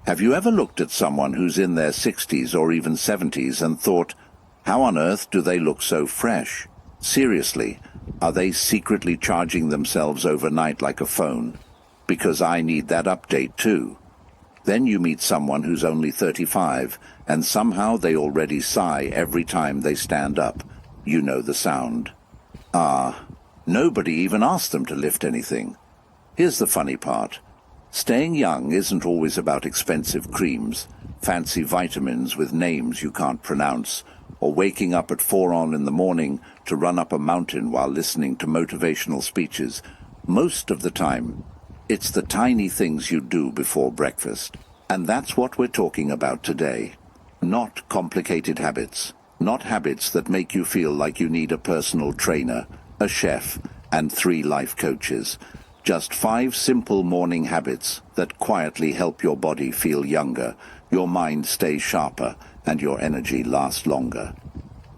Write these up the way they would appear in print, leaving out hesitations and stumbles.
Have you ever looked at someone who's in their 60s or even 70s and thought, how on earth do they look so fresh? Seriously, are they secretly charging themselves overnight like a phone? Because I need that update too. Then you meet someone who's only 35, and somehow they already sigh every time they stand up. You know the sound. Nobody even asked them to lift anything. Here's the funny part. Staying young isn't always about expensive creams, fancy vitamins with names you can't pronounce, or waking up at 4 in the morning to run up a mountain while listening to motivational speeches. Most of the time, it's the tiny things you do before breakfast. And that's what we're talking about today. Not complicated habits. Not habits that make you feel like you need a personal trainer, a chef, and 3 life coaches. Just 5 simple morning habits that quietly help your body feel younger, your mind stay sharper, and your energy last longer.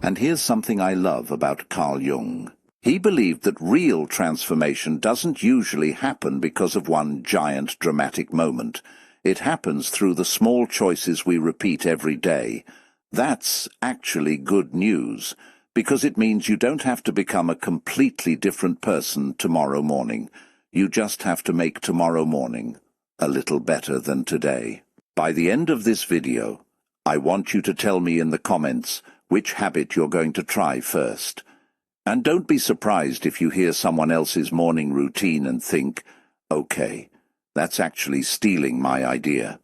And here's something I love about Carl Jung. He believed that real transformation doesn't usually happen because of one giant dramatic moment. It happens through the small choices we repeat every day. That's actually good news, because it means you don't have to become a completely different person tomorrow morning. You just have to make tomorrow morning a little better than today. By the end of this video, I want you to tell me in the comments which habit you're going to try first. And don't be surprised if you hear someone else's morning routine and think, okay, that's actually stealing my idea.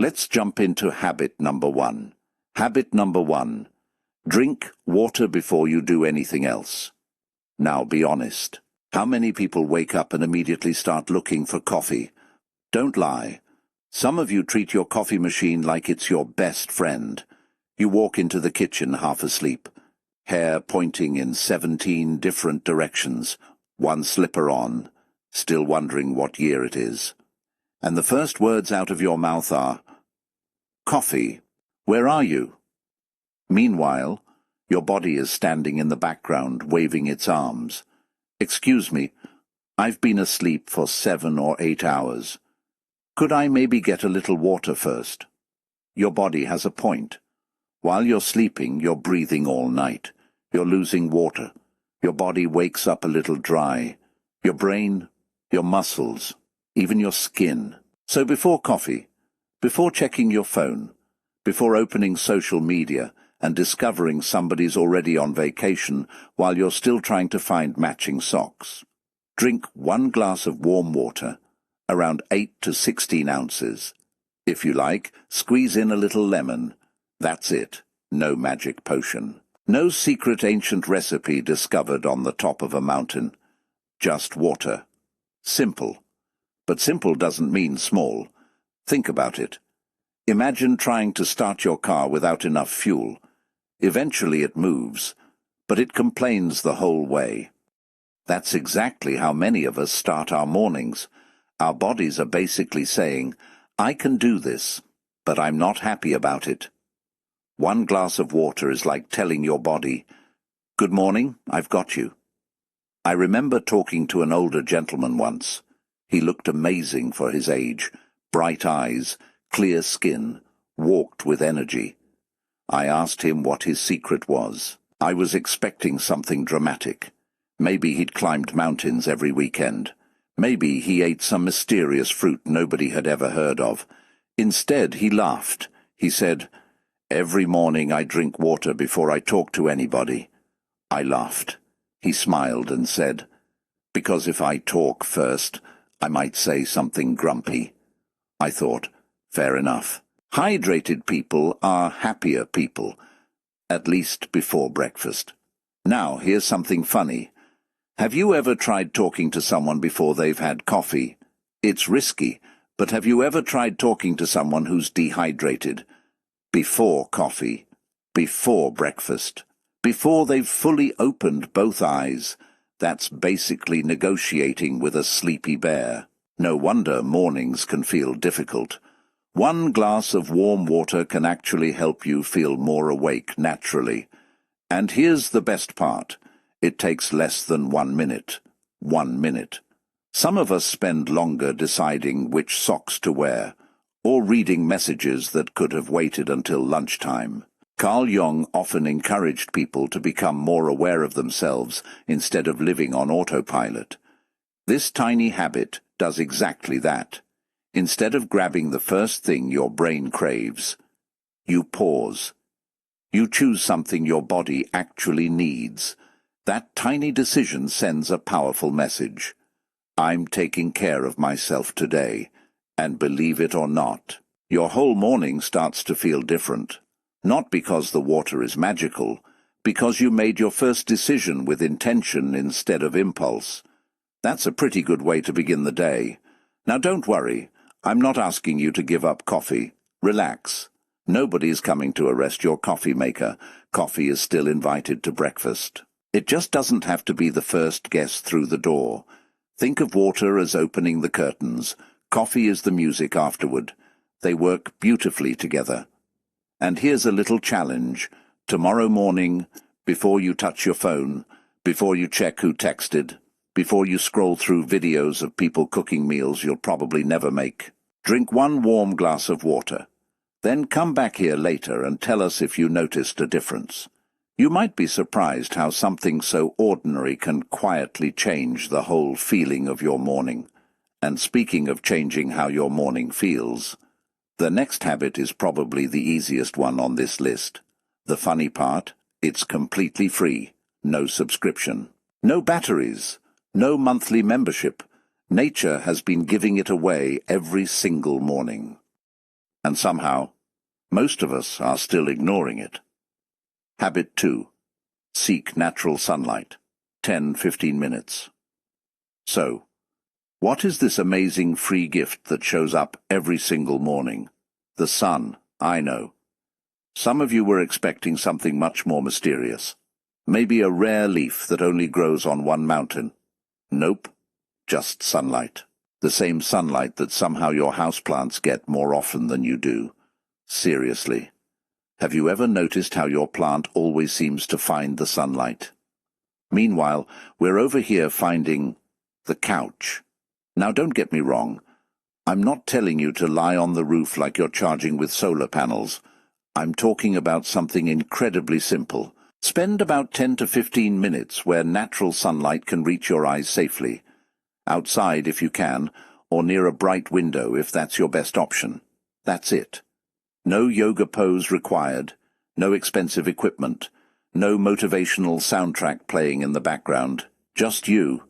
Let's jump into habit number 1. Habit number 1. Drink water before you do anything else. Now be honest. How many people wake up and immediately start looking for coffee? Don't lie. Some of you treat your coffee machine like it's your best friend. You walk into the kitchen half asleep, hair pointing in 17 different directions, one slipper on, still wondering what year it is. And the first words out of your mouth are, "Coffee, where are you?" Meanwhile, your body is standing in the background, waving its arms. "Excuse me, I've been asleep for 7 or 8 hours. Could I maybe get a little water first?" Your body has a point. While you're sleeping, you're breathing all night. You're losing water. Your body wakes up a little dry. Your brain, your muscles, even your skin. So before coffee, before checking your phone, before opening social media and discovering somebody's already on vacation while you're still trying to find matching socks, drink 1 glass of warm water, around 8 to 16 ounces. If you like, squeeze in a little lemon. That's it. No magic potion. No secret ancient recipe discovered on the top of a mountain. Just water. Simple. But simple doesn't mean small. Think about it. Imagine trying to start your car without enough fuel. Eventually it moves, but it complains the whole way. That's exactly how many of us start our mornings. Our bodies are basically saying, I can do this, but I'm not happy about it. 1 glass of water is like telling your body, "Good morning, I've got you." I remember talking to an older gentleman once. He looked amazing for his age, bright eyes, clear skin, walked with energy. I asked him what his secret was. I was expecting something dramatic. Maybe he'd climbed mountains every weekend. Maybe he ate some mysterious fruit nobody had ever heard of. Instead, he laughed. He said, "Every morning I drink water before I talk to anybody." I laughed. He smiled and said, "Because if I talk first, I might say something grumpy." I thought, fair enough. Hydrated people are happier people, at least before breakfast. Now, here's something funny. Have you ever tried talking to someone before they've had coffee? It's risky, but have you ever tried talking to someone who's dehydrated? Before coffee, before breakfast, before they've fully opened both eyes? That's basically negotiating with a sleepy bear. No wonder mornings can feel difficult. 1 glass of warm water can actually help you feel more awake naturally. And here's the best part. It takes less than 1 minute. 1 minute. Some of us spend longer deciding which socks to wear, or reading messages that could have waited until lunchtime. Carl Jung often encouraged people to become more aware of themselves instead of living on autopilot. This tiny habit does exactly that. Instead of grabbing the first thing your brain craves, you pause. You choose something your body actually needs. That tiny decision sends a powerful message. I'm taking care of myself today, and believe it or not, your whole morning starts to feel different. Not because the water is magical, because you made your first decision with intention instead of impulse. That's a pretty good way to begin the day. Now don't worry, I'm not asking you to give up coffee. Relax. Nobody's coming to arrest your coffee maker. Coffee is still invited to breakfast. It just doesn't have to be the first guest through the door. Think of water as opening the curtains. Coffee is the music afterward. They work beautifully together. And here's a little challenge. Tomorrow morning, before you touch your phone, before you check who texted, before you scroll through videos of people cooking meals you'll probably never make, drink one warm glass of water. Then come back here later and tell us if you noticed a difference. You might be surprised how something so ordinary can quietly change the whole feeling of your morning. And speaking of changing how your morning feels, the next habit is probably the easiest one on this list. The funny part, it's completely free. No subscription. No batteries. No monthly membership. Nature has been giving it away every single morning. And somehow, most of us are still ignoring it. Habit 2. Seek natural sunlight. 10-15 minutes. So, what is this amazing free gift that shows up every single morning? The sun, I know. Some of you were expecting something much more mysterious. Maybe a rare leaf that only grows on one mountain. Nope, just sunlight. The same sunlight that somehow your houseplants get more often than you do. Seriously. Have you ever noticed how your plant always seems to find the sunlight? Meanwhile, we're over here finding the couch. Now don't get me wrong. I'm not telling you to lie on the roof like you're charging with solar panels. I'm talking about something incredibly simple. Spend about 10 to 15 minutes where natural sunlight can reach your eyes safely. Outside if you can, or near a bright window if that's your best option. That's it. No yoga pose required, no expensive equipment, no motivational soundtrack playing in the background. Just you.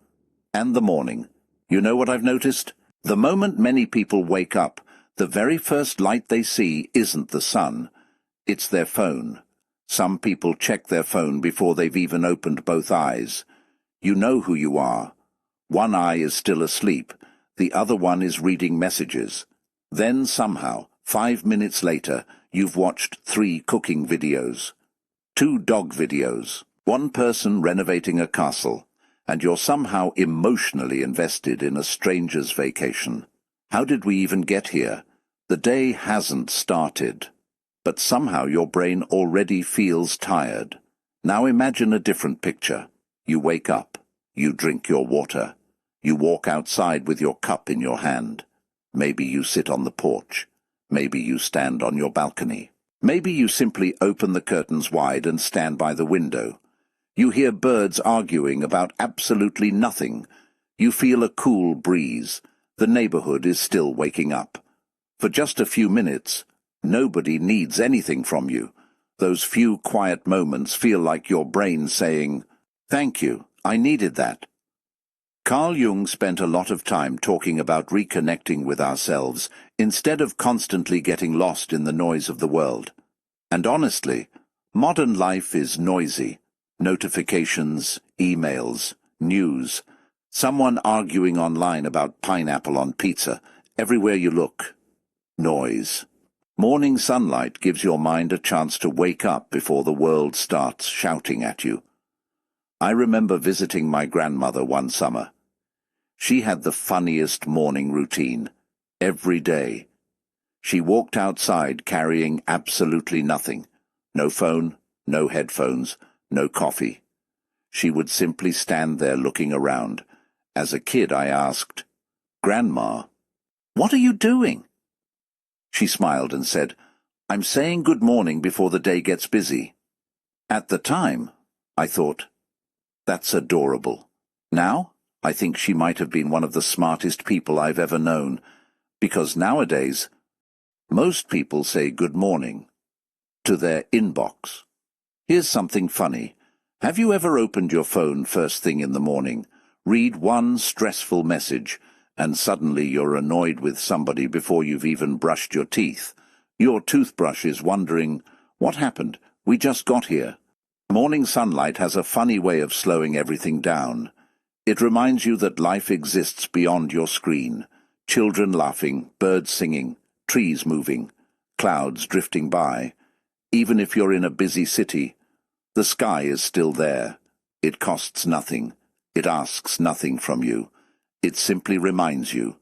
And the morning. You know what I've noticed? The moment many people wake up, the very first light they see isn't the sun. It's their phone. Some people check their phone before they've even opened both eyes. You know who you are. One eye is still asleep. The other one is reading messages. Then somehow, 5 minutes later, you've watched 3 cooking videos, 2 dog videos, 1 person renovating a castle, and you're somehow emotionally invested in a stranger's vacation. How did we even get here? The day hasn't started, but somehow your brain already feels tired. Now imagine a different picture. You wake up, you drink your water, you walk outside with your cup in your hand. Maybe you sit on the porch. Maybe you stand on your balcony. Maybe you simply open the curtains wide and stand by the window. You hear birds arguing about absolutely nothing. You feel a cool breeze. The neighborhood is still waking up. For just a few minutes, nobody needs anything from you. Those few quiet moments feel like your brain saying, "Thank you, I needed that." Carl Jung spent a lot of time talking about reconnecting with ourselves instead of constantly getting lost in the noise of the world. And honestly, modern life is noisy. Notifications, emails, news, someone arguing online about pineapple on pizza. Everywhere you look, noise. Morning sunlight gives your mind a chance to wake up before the world starts shouting at you. I remember visiting my grandmother one summer. She had the funniest morning routine, every day. She walked outside carrying absolutely nothing. No phone, no headphones, no coffee. She would simply stand there looking around. As a kid I asked, "Grandma, what are you doing?" She smiled and said, "I'm saying good morning before the day gets busy." At the time, I thought, that's adorable. Now, I think she might have been one of the smartest people I've ever known, because nowadays, most people say good morning to their inbox. Here's something funny. Have you ever opened your phone first thing in the morning, read one stressful message, and suddenly you're annoyed with somebody before you've even brushed your teeth? Your toothbrush is wondering, what happened? We just got here. Morning sunlight has a funny way of slowing everything down. It reminds you that life exists beyond your screen. Children laughing, birds singing, trees moving, clouds drifting by. Even if you're in a busy city, the sky is still there. It costs nothing. It asks nothing from you. It simply reminds you,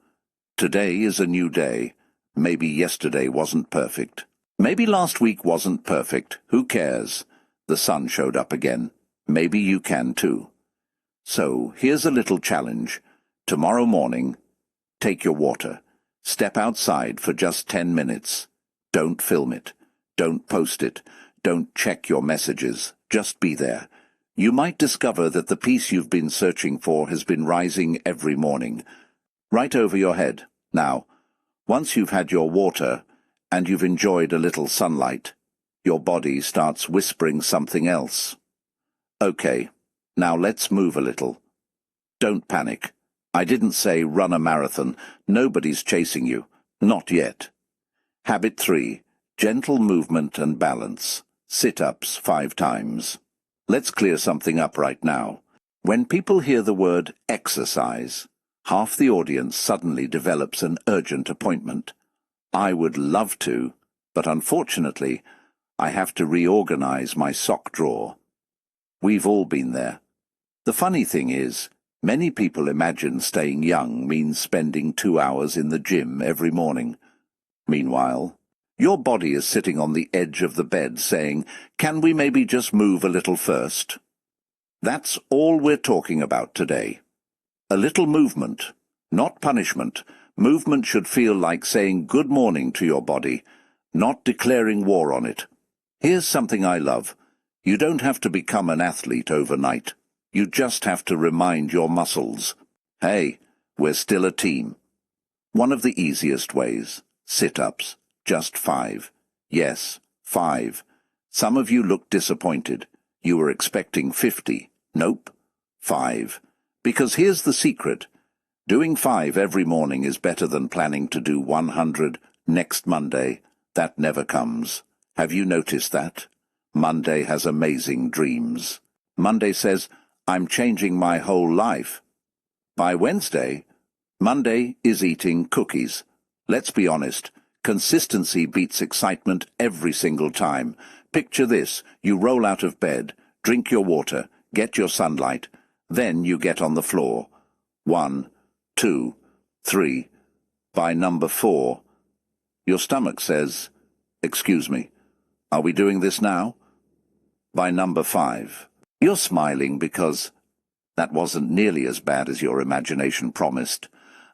today is a new day. Maybe yesterday wasn't perfect. Maybe last week wasn't perfect. Who cares? The sun showed up again. Maybe you can too. So, here's a little challenge. Tomorrow morning, take your water. Step outside for just 10 minutes. Don't film it. Don't post it. Don't check your messages. Just be there. You might discover that the peace you've been searching for has been rising every morning, right over your head. Now, once you've had your water and you've enjoyed a little sunlight, your body starts whispering something else. Okay, now let's move a little. Don't panic. I didn't say run a marathon. Nobody's chasing you. Not yet. Habit 3. Gentle movement and balance. Sit-ups 5 times. Let's clear something up right now. When people hear the word exercise, half the audience suddenly develops an urgent appointment. I would love to, but unfortunately, I have to reorganize my sock drawer. We've all been there. The funny thing is, many people imagine staying young means spending 2 hours in the gym every morning. Meanwhile, your body is sitting on the edge of the bed saying, "Can we maybe just move a little first?" That's all we're talking about today. A little movement, not punishment. Movement should feel like saying good morning to your body, not declaring war on it. Here's something I love. You don't have to become an athlete overnight. You just have to remind your muscles, hey, we're still a team. One of the easiest ways, sit-ups. Just 5. Yes, 5. Some of you look disappointed. You were expecting 50. Nope. 5. Because here's the secret. Doing 5 every morning is better than planning to do 100 next Monday. That never comes. Have you noticed that? Monday has amazing dreams. Monday says, I'm changing my whole life. By Wednesday, Monday is eating cookies. Let's be honest. Consistency beats excitement every single time. Picture this. You roll out of bed, drink your water, get your sunlight, then you get on the floor. 1, 2, 3. By number 4, your stomach says, "Excuse me, are we doing this now?" By number 5, you're smiling because that wasn't nearly as bad as your imagination promised.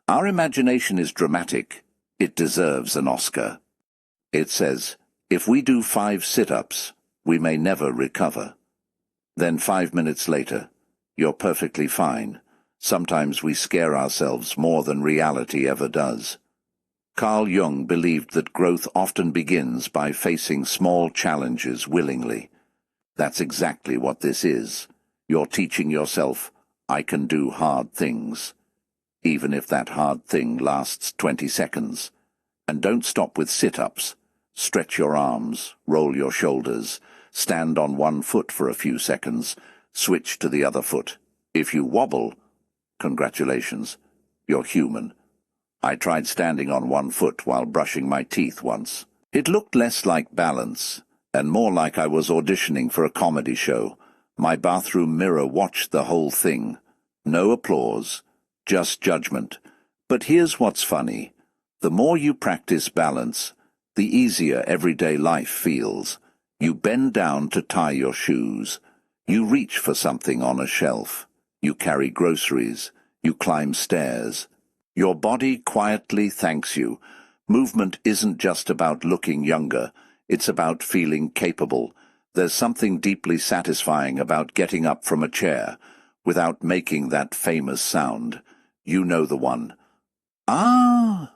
Our imagination is dramatic. It deserves an Oscar. It says, if we do 5 sit-ups, we may never recover. Then 5 minutes later, you're perfectly fine. Sometimes we scare ourselves more than reality ever does. Carl Jung believed that growth often begins by facing small challenges willingly. That's exactly what this is. You're teaching yourself, I can do hard things. Even if that hard thing lasts 20 seconds. And don't stop with sit-ups. Stretch your arms, roll your shoulders, stand on one foot for a few seconds, switch to the other foot. If you wobble, congratulations, you're human. I tried standing on one foot while brushing my teeth once. It looked less like balance, and more like I was auditioning for a comedy show. My bathroom mirror watched the whole thing. No applause. Just judgment. But here's what's funny. The more you practice balance, the easier everyday life feels. You bend down to tie your shoes. You reach for something on a shelf. You carry groceries. You climb stairs. Your body quietly thanks you. Movement isn't just about looking younger, it's about feeling capable. There's something deeply satisfying about getting up from a chair without making that famous sound. You know the one. Ah!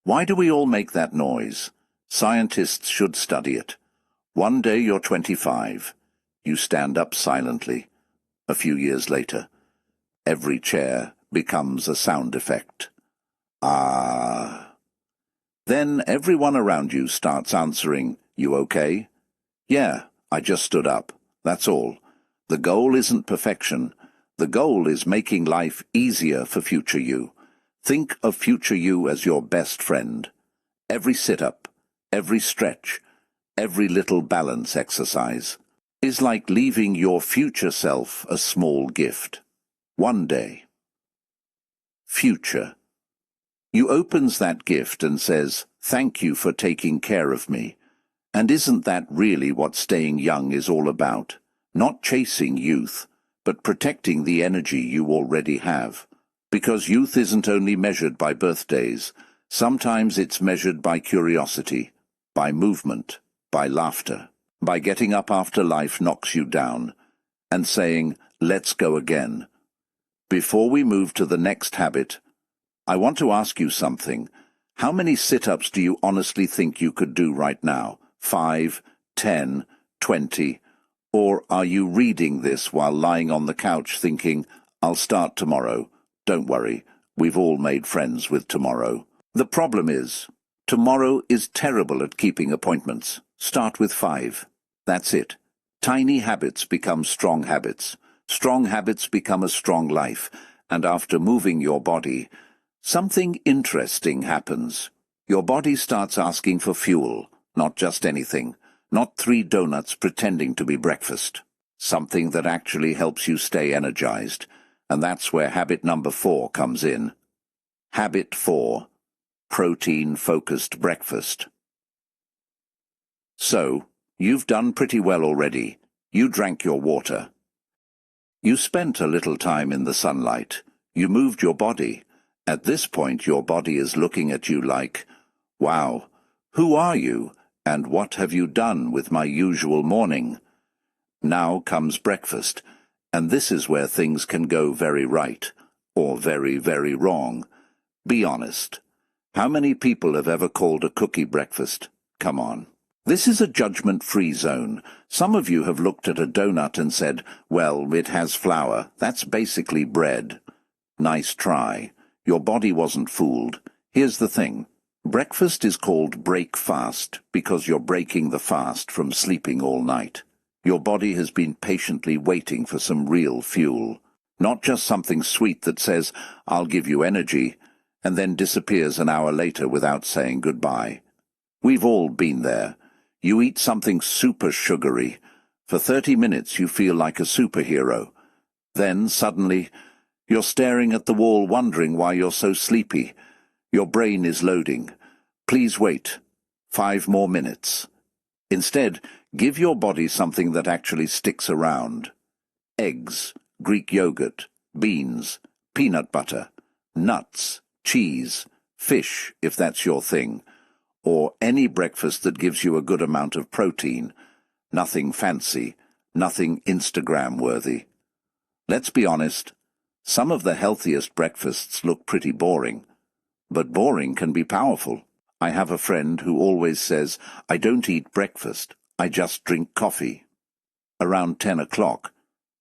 Why do we all make that noise? Scientists should study it. One day you're 25. You stand up silently. A few years later, every chair becomes a sound effect. Ah. Then everyone around you starts answering, "You okay?" "Yeah, I just stood up. That's all." The goal isn't perfection. The goal is making life easier for future you. Think of future you as your best friend. Every sit-up, every stretch, every little balance exercise is like leaving your future self a small gift. One day. Future. You opens that gift and says, "Thank you for taking care of me." And isn't that really what staying young is all about? Not chasing youth, but protecting the energy you already have. Because youth isn't only measured by birthdays. Sometimes it's measured by curiosity, by movement, by laughter, by getting up after life knocks you down, and saying, "Let's go again." Before we move to the next habit, I want to ask you something. How many sit-ups do you honestly think you could do right now? 5, 10, 20? Or are you reading this while lying on the couch thinking, "I'll start tomorrow. Don't worry, we've all made friends with tomorrow." The problem is, tomorrow is terrible at keeping appointments. Start with 5. That's it. Tiny habits become strong habits. Strong habits become a strong life. And after moving your body, something interesting happens. Your body starts asking for fuel, not just anything, not 3 donuts pretending to be breakfast. Something that actually helps you stay energized. And that's where habit number 4 comes in. Habit 4. Protein-focused breakfast. So, you've done pretty well already. You drank your water. You spent a little time in the sunlight. You moved your body. At this point, your body is looking at you like, "Wow, who are you, and what have you done with my usual morning?" Now comes breakfast, and this is where things can go very right, or very, very wrong. Be honest. How many people have ever called a cookie breakfast? Come on. This is a judgment-free zone. Some of you have looked at a donut and said, "Well, it has flour. That's basically bread." Nice try. Your body wasn't fooled. Here's the thing. Breakfast is called break fast because you're breaking the fast from sleeping all night. Your body has been patiently waiting for some real fuel. Not just something sweet that says, "I'll give you energy," and then disappears an hour later without saying goodbye. We've all been there. You eat something super sugary. For 30 minutes you feel like a superhero. Then, suddenly, you're staring at the wall wondering why you're so sleepy. Your brain is loading. Please wait. 5 more minutes. Instead, give your body something that actually sticks around. Eggs, Greek yogurt, beans, peanut butter, nuts, cheese, fish, if that's your thing, or any breakfast that gives you a good amount of protein. Nothing fancy, nothing Instagram-worthy. Let's be honest, some of the healthiest breakfasts look pretty boring, but boring can be powerful. I have a friend who always says, "I don't eat breakfast, I just drink coffee." Around 10 o'clock,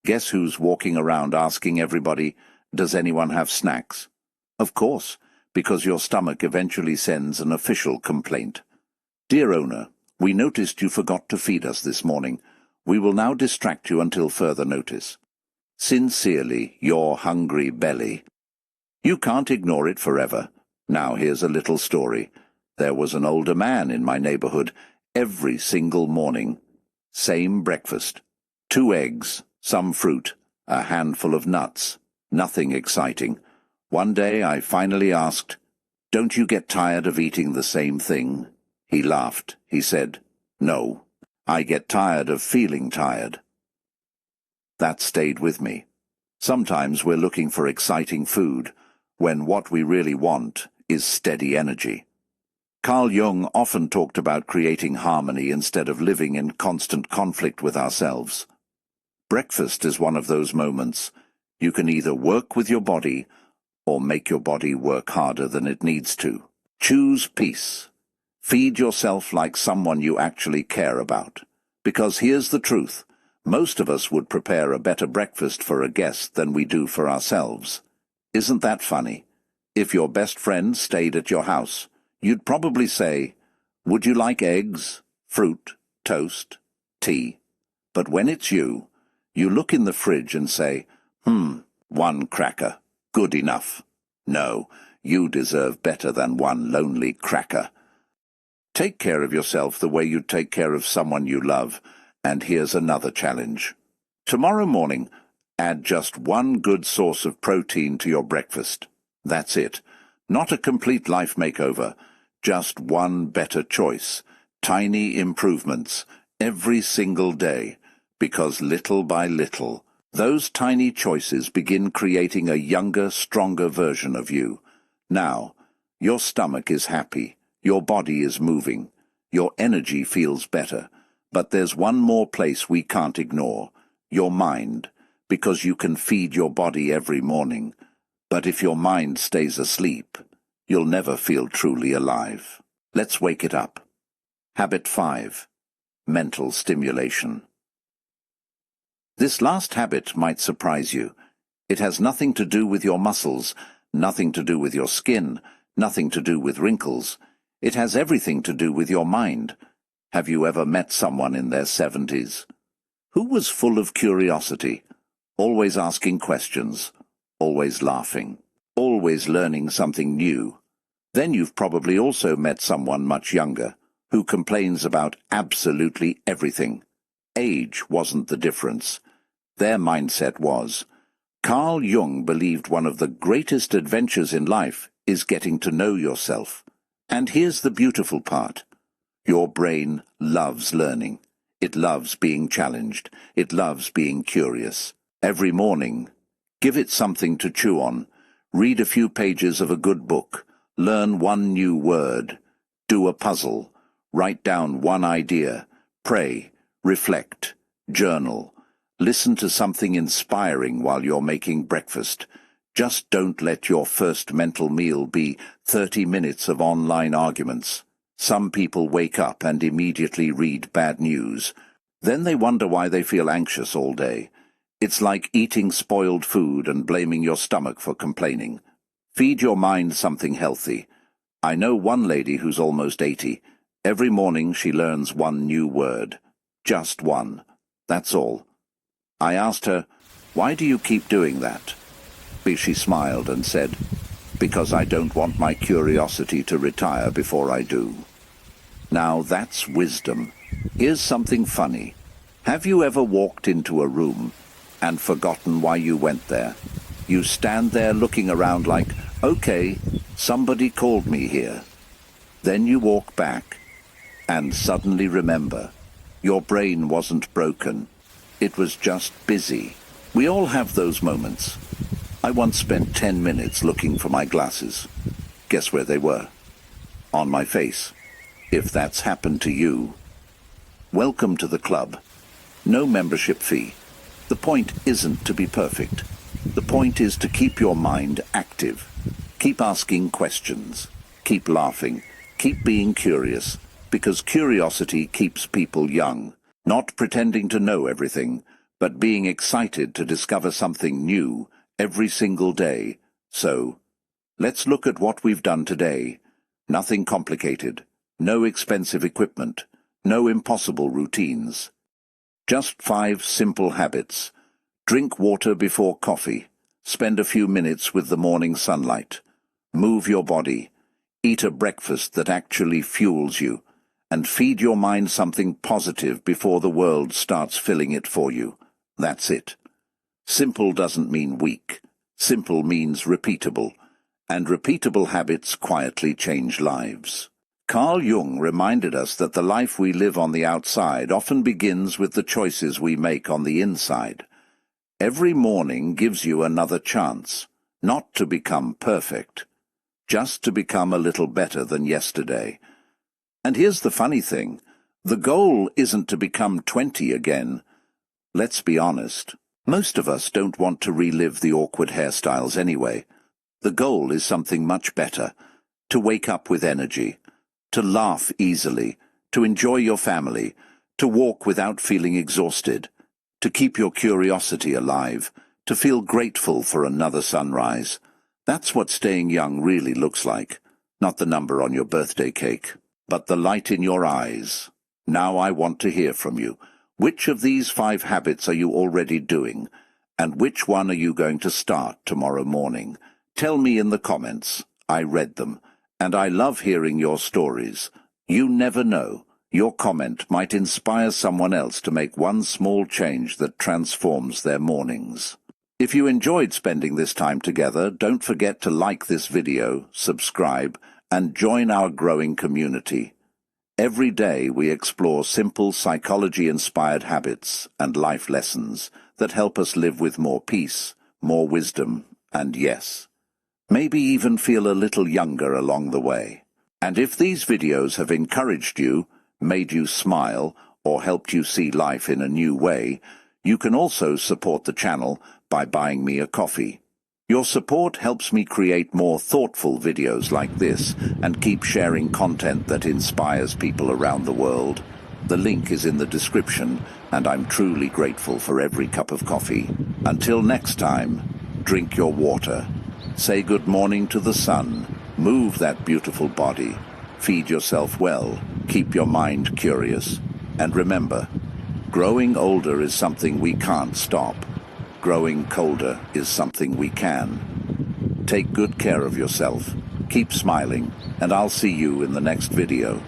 guess who's walking around asking everybody, "Does anyone have snacks?" Of course, because your stomach eventually sends an official complaint. "Dear owner, we noticed you forgot to feed us this morning. We will now distract you until further notice. Sincerely, your hungry belly." You can't ignore it forever. Now here's a little story. There was an older man in my neighborhood every single morning. Same breakfast. 2 eggs, some fruit, a handful of nuts. Nothing exciting. One day I finally asked, "Don't you get tired of eating the same thing?" He laughed. He said, "No, I get tired of feeling tired." That stayed with me. Sometimes we're looking for exciting food, when what we really want is steady energy. Carl Jung often talked about creating harmony instead of living in constant conflict with ourselves. Breakfast is one of those moments. You can either work with your body or make your body work harder than it needs to. Choose peace. Feed yourself like someone you actually care about. Because here's the truth. Most of us would prepare a better breakfast for a guest than we do for ourselves. Isn't that funny? If your best friend stayed at your house, you'd probably say, "Would you like eggs, fruit, toast, tea?" But when it's you, you look in the fridge and say, one cracker, good enough. No, you deserve better than one lonely cracker. Take care of yourself the way you'd take care of someone you love, and here's another challenge. Tomorrow morning, add just one good source of protein to your breakfast. That's it. Not a complete life makeover, just one better choice. Tiny improvements, every single day. Because little by little, those tiny choices begin creating a younger, stronger version of you. Now, your stomach is happy, your body is moving, your energy feels better. But there's one more place we can't ignore, your mind, because you can feed your body every morning. But if your mind stays asleep, you'll never feel truly alive. Let's wake it up. Habit 5. Mental stimulation. This last habit might surprise you. It has nothing to do with your muscles, nothing to do with your skin, nothing to do with wrinkles. It has everything to do with your mind. Have you ever met someone in their 70s? Who was full of curiosity, always asking questions, always laughing, always learning something new? Then you've probably also met someone much younger, who complains about absolutely everything. Age wasn't the difference. Their mindset was. Carl Jung believed one of the greatest adventures in life is getting to know yourself. And here's the beautiful part. Your brain loves learning. It loves being challenged. It loves being curious. Every morning, give it something to chew on. Read a few pages of a good book. Learn one new word. Do a puzzle. Write down one idea. Pray. Reflect. Journal. Listen to something inspiring while you're making breakfast. Just don't let your first mental meal be 30 minutes of online arguments. Some people wake up and immediately read bad news. Then they wonder why they feel anxious all day. It's like eating spoiled food and blaming your stomach for complaining. Feed your mind something healthy. I know one lady who's almost 80. Every morning she learns one new word. Just one. That's all. I asked her, "Why do you keep doing that?" She smiled and said, "Because I don't want my curiosity to retire before I do." Now that's wisdom. Here's something funny. Have you ever walked into a room and forgotten why you went there? You stand there looking around like, "Okay, somebody called me here." Then you walk back and suddenly remember. Your brain wasn't broken. It was just busy. We all have those moments. I once spent 10 minutes looking for my glasses. Guess where they were? On my face. If that's happened to you, welcome to the club. No membership fee. The point isn't to be perfect. The point is to keep your mind active. Keep asking questions. Keep laughing. Keep being curious. Because curiosity keeps people young. Not pretending to know everything, but being excited to discover something new every single day. So, let's look at what we've done today. Nothing complicated. No expensive equipment. No impossible routines. Just 5 simple habits. Drink water before coffee. Spend a few minutes with the morning sunlight. Move your body. Eat a breakfast that actually fuels you. And feed your mind something positive before the world starts filling it for you. That's it. Simple doesn't mean weak. Simple means repeatable. And repeatable habits quietly change lives. Carl Jung reminded us that the life we live on the outside often begins with the choices we make on the inside. Every morning gives you another chance, not to become perfect, just to become a little better than yesterday. And here's the funny thing. The goal isn't to become 20 again. Let's be honest. Most of us don't want to relive the awkward hairstyles anyway. The goal is something much better. To wake up with energy. To laugh easily. To enjoy your family. To walk without feeling exhausted. To keep your curiosity alive. To feel grateful for another sunrise. That's what staying young really looks like. Not the number on your birthday cake, but the light in your eyes. Now I want to hear from you. Which of these 5 habits are you already doing? And which one are you going to start tomorrow morning? Tell me in the comments. I read them. And I love hearing your stories. You never know. Your comment might inspire someone else to make one small change that transforms their mornings. If you enjoyed spending this time together, don't forget to like this video, subscribe, and join our growing community. Every day we explore simple psychology-inspired habits and life lessons that help us live with more peace, more wisdom, and yes, maybe even feel a little younger along the way. And if these videos have encouraged you, made you smile, or helped you see life in a new way, you can also support the channel by buying me a coffee. Your support helps me create more thoughtful videos like this and keep sharing content that inspires people around the world. The link is in the description, and I'm truly grateful for every cup of coffee. Until next time, drink your water. Say good morning to the sun. Move that beautiful body. Feed yourself well. Keep your mind curious. And remember, growing older is something we can't stop. Growing colder is something we can. Take good care of yourself. Keep smiling, and I'll see you in the next video.